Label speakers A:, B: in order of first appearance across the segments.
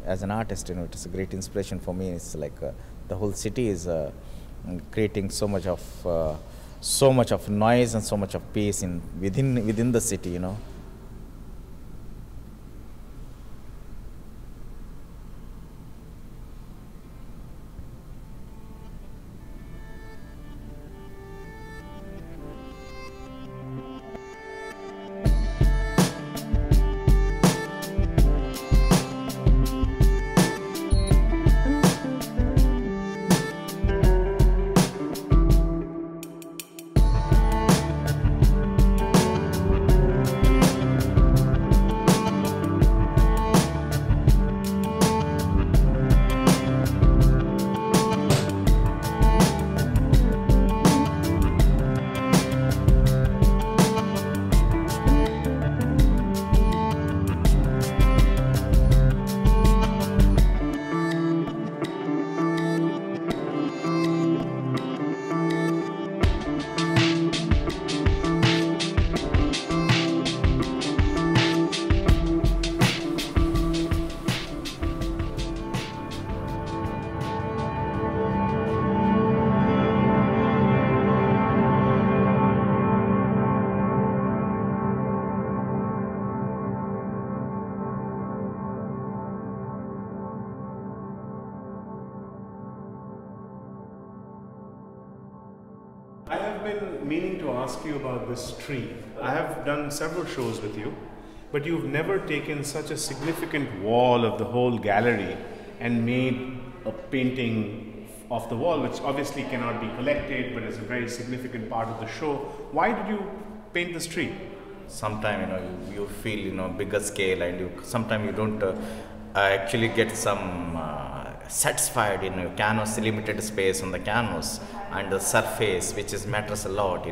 A: as an artist, it is a great inspiration for me. It's like the whole city is creating so much of noise and so much of peace within the city.
B: I have been meaning to ask you about this tree. I have done several shows with you, but you've never taken such a significant wall of the whole gallery and made a painting of the wall, which obviously cannot be collected, but is a very significant part of the show. Why did you paint this tree?
A: Sometimes you feel bigger scale, and sometimes you don't actually get some satisfied in your canvas, limited space on the canvas and the surface, which is matters a lot.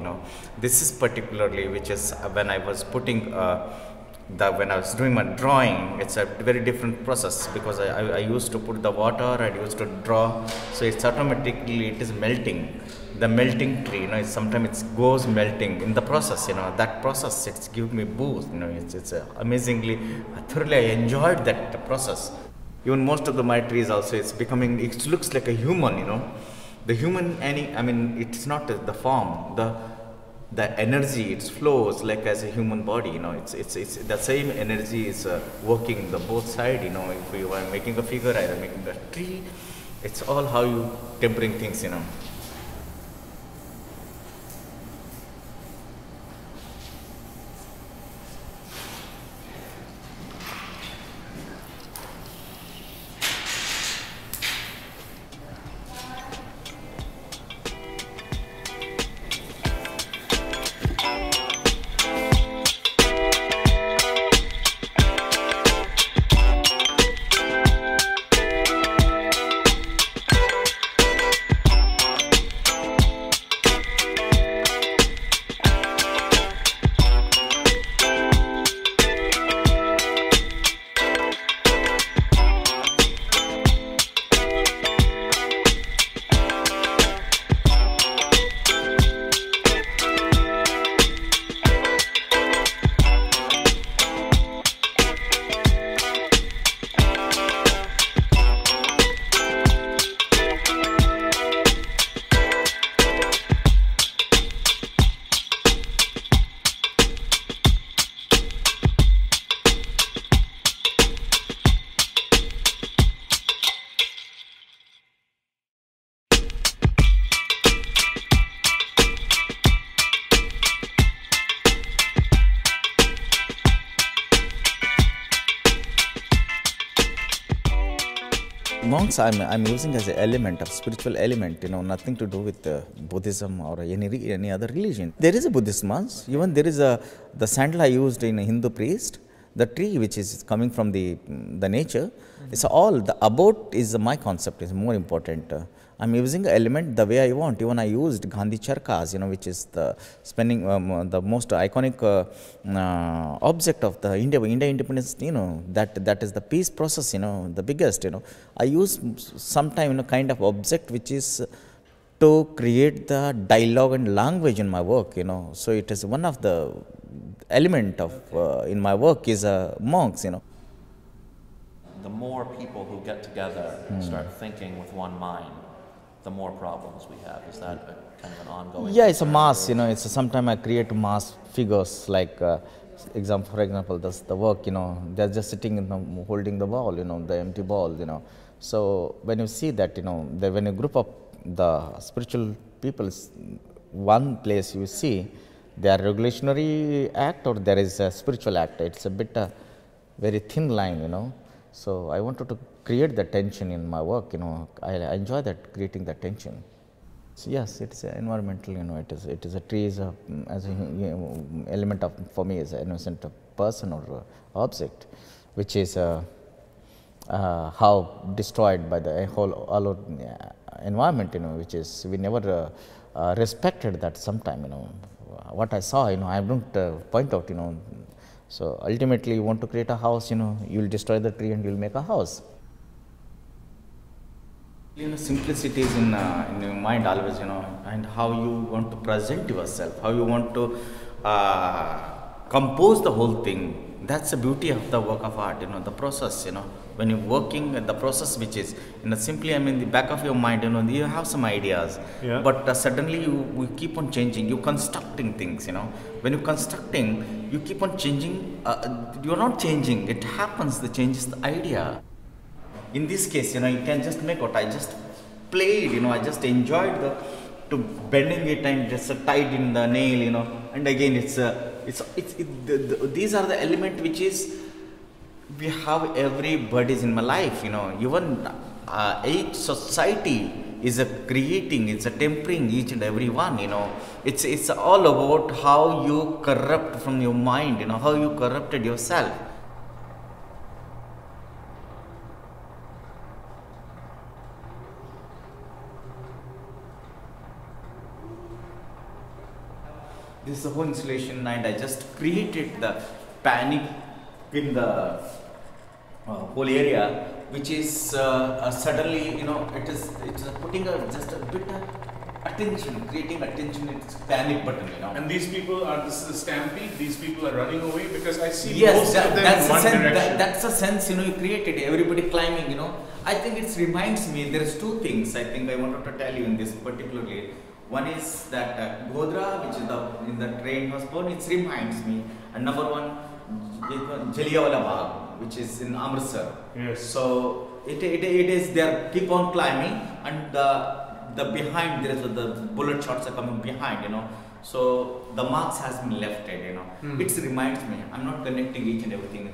A: This is particularly, which is when I was putting when I was doing my drawing, it's a very different process, because I used to put the water, I used to draw, so it's automatically it is melting. The melting tree, sometimes it goes melting in the process. That process, it's give me boost. It's amazingly, thoroughly I enjoyed that process. Even most of my trees also, it looks like a human. The human, it's not the form, the energy, it flows like as a human body. It's the same energy is working the both side. If you are making a figure, I am making a tree. It's all how you tempering things. Monks I'm using as an element of spiritual element, nothing to do with Buddhism or any other religion. There is a Buddhist monks, even there is the sandal I used in a Hindu priest, the tree which is coming from the nature. It's all, the about is my concept is more important. I'm using the element the way I want. Even I used Gandhi Charkas, which is the the most iconic object of the India independence. That is the peace process. The biggest. I use sometime kind of object which is to create the dialogue and language in my work. So it is one of the element of in my work is monks.
C: the more people who get together and start thinking with one mind, the more problems we have. Is that a kind of an ongoing?
A: Yeah, it's a
C: concern
A: mass.
C: of yours?
A: It's sometimes I create mass figures like, for example, this the work. They're just sitting holding the ball. The empty ball. So when you see that, when you group up the spiritual people, one place you see, they are revolutionary act or there is a spiritual act. It's a bit very thin line. So I wanted to create the tension in my work. I enjoy that, creating that tension. So yes, it's environmental. It is a tree is as a element of, for me, is an innocent person or object, which is how destroyed by the whole all environment. Which is we never respected that. Sometime what I saw. I don't point out. So ultimately, you want to create a house. You will destroy the tree and you will make a house. Simplicity is in your mind always, and how you want to present yourself, how you want to compose the whole thing. That's the beauty of the work of art, the process, when you're working, the process which is, simply, the back of your mind, you have some ideas,
B: Yeah.
A: but suddenly you keep on changing, you're constructing things, when you're constructing, you keep on changing, you're not changing, it happens, the change is the idea. In this case, you can just make out. I just played, I just enjoyed to bending it and just tied in the nail, and again these are the element which is we have everybody's in my life, even each society is a creating, it's a tempering each and every one, it's all about how you corrupt from your mind, how you corrupted yourself. This is the whole installation, and I just created the panic in the whole area, which is suddenly, it's putting just a bit of attention, creating attention. It's panic button,
B: And these people this is a stampede. These people are running away because I see
A: Yes,
B: most of them
A: that's
B: in one direction.
A: that's the sense, you created. Everybody climbing, I think it reminds me. There's two things I think I wanted to tell you in this particularly. One is that Godhra, which is in the train was born, it reminds me. And number one, Jallianwala Bagh, which is in Amritsar.
B: Yes.
A: So it is they keep on climbing, and the behind there is the bullet shots are coming behind. So the marks has been left. It reminds me. I'm not connecting each and everything.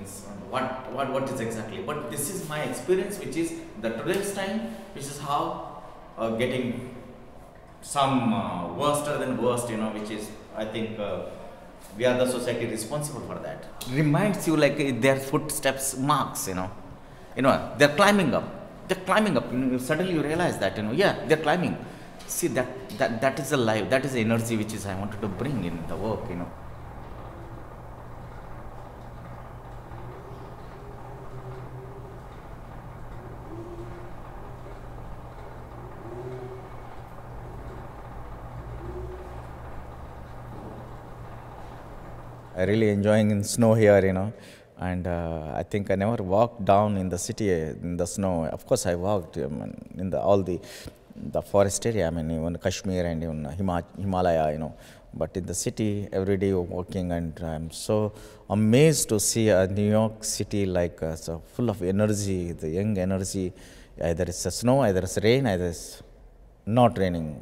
A: What is exactly? But this is my experience, which is the today's time, which is how getting some worse than worst, which is, I think, we are the society responsible for that. Reminds you like their footsteps marks, they're climbing up. They're climbing up. Suddenly you realize that, yeah, they're climbing. See, that is the life, that is the energy which is I wanted to bring in the work, I really enjoying in snow here, and I think I never walked down in the city in the snow. Of course, I walked in all the forest area. Even Kashmir and even Himalaya, But in the city, every day you're walking, and I'm so amazed to see New York City like so full of energy, the young energy. Either it's snow, either it's rain, either it's not raining.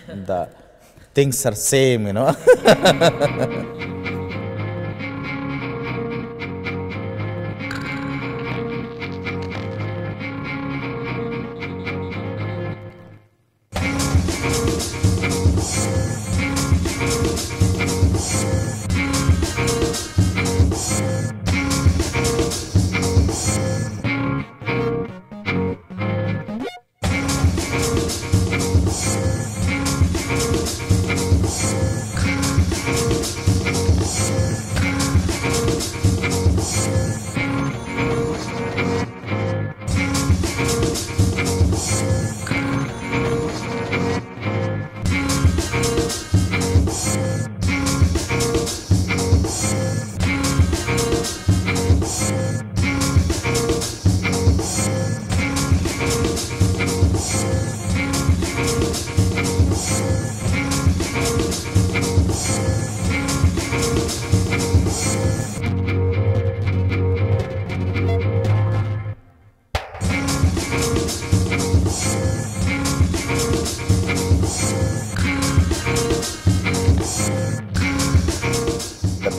A: The things are same,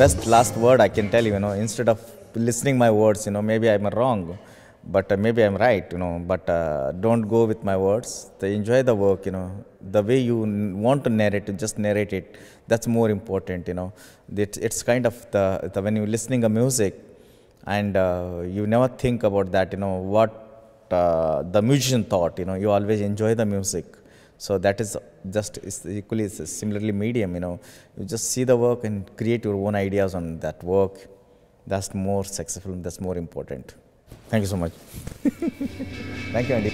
A: best last word I can tell you, instead of listening my words, maybe I'm wrong, but maybe I'm right, but don't go with my words. Enjoy the work, the way you want to narrate, just narrate it. That's more important, It's kind of the when you're listening a music and you never think about that, what the musician thought, you always enjoy the music. So that is just is equally similarly medium, you just see the work and create your own ideas on that work. That's more successful, that's more important. Thank you so much. Thank you, Andy.